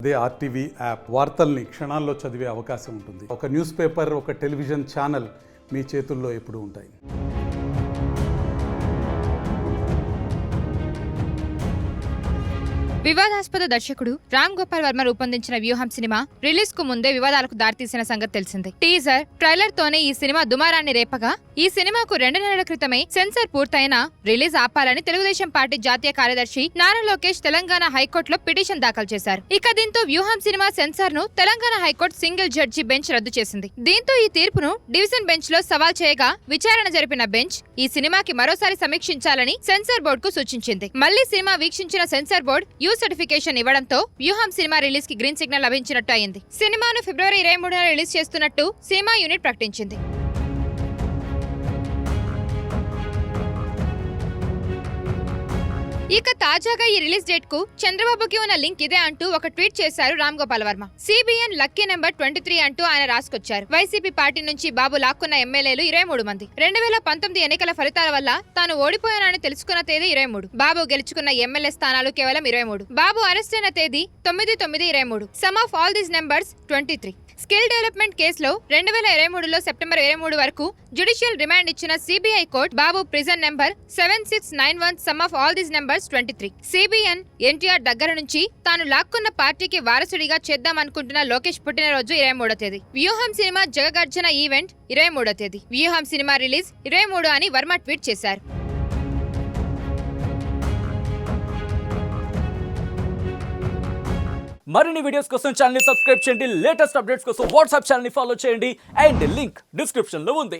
అదే RTV app వార్తల్ని క్షణాల్లో చదివే అవకాశం ఉంటుంది. ఒక న్యూస్ పేపర్, ఒక టెలివిజన్ ఛానల్ మీ చేతుల్లో ఎప్పుడూ ఉంటాయి. వివాదాస్పద దర్శకుడు రామ్ గోపాల్ వర్మ రూపొందించిన వ్యూహం సినిమా రిలీజ్ కు ముందే వివాదాలకు దారితీసిన సంగతి తెలిసిందే. టీజర్, ట్రైలర్ తోనే ఈ సినిమా దుమారాన్ని రేపగా ఈ సినిమాకు 2 నెలల క్రితమే సెన్సార్ పూర్తయినా రిలీజ్ ఆపాలని తెలుగుదేశం పార్టీ జాతీయ కార్యదర్శి నారా లోకేష్ తెలంగాణ హైకోర్టులో పిటిషన్ దాఖలు చేశారు. ఇక దీంతో వ్యూహం సినిమా సెన్సార్ ను Telangana high court single judge bench రద్దు చేసింది. దీంతో ఈ తీర్పును డివిజన్ బెంచ్ లో సవాల్ చేయగా విచారణ జరిపిన బెంచ్ ఈ సినిమాకి మరోసారి సమీక్షించాలని సెన్సార్ బోర్డు కు సూచించింది. మళ్లీ సినిమా వీక్షించిన సెన్సార్ బోర్డు సర్టిఫికేషన్ ఇవ్వడంతో వ్యూహం సినిమా రిలీజ్ కి గ్రీన్ సిగ్నల్ లభించినట్టు అయింది. సినిమాను ఫిబ్రవరి 23న రిలీజ్ చేస్తున్నట్టు సినిమా యూనిట్ ప్రకటించింది. ఇక తాజాగా ఈ రిలీజ్ డేట్ కు చంద్రబాబుకి ఉన్న లింక్ ఇదే అంటూ ఒక ట్వీట్ చేశారు Ram Gopal Varma. CBN lucky number 23 అంటూ ఆయన రాసుకొచ్చారు. వైసీపీ పార్టీ నుంచి బాబు లాక్కున్న ఎమ్మెల్యేలు 23 మంది. 2019 ఎన్నికల ఫలితాల వల్ల తాను ఓడిపోయానని తెలుసుకున్న తేదీ 23. బాబు గెలుచుకున్న ఎమ్మెల్యే స్థానాలు కేవలం 23. బాబు అరెస్ట్ అయిన తేదీ 9/9/23. Some of all these numbers 23. Skill development కేసులో 2023లో సెప్టెంబర్ 23 వరకు జ్యుడిషియల్ రిమాండ్ ఇచ్చిన CBI court Babu prison number 7691 some of all these numbers 23. CBN NTR దగ్గర నుంచి తాను లాక్కున్న పార్టీకి వారసుడిగా చేద్దామనుకుంటున్న లోకేష్ పుట్టినరోజు 23వ తేదీ. వ్యూహం సినిమా జగగర్జన ఈవెంట్ 23వ తేదీ. వ్యూహం సినిమా రిలీజ్ 23 అని వర్మ ట్వీట్ చేశారు. మరిన్ని వీడియోస్ కోసం ఛానల్ ని సబ్స్క్రైబ్ చేయండి. లేటెస్ట్ అప్డేట్స్ కోసం వాట్సాప్ ఛానల్ ని ఫాలో చేయండి. అండ్ లింక్ డిస్క్రిప్షన్ లో ఉంది.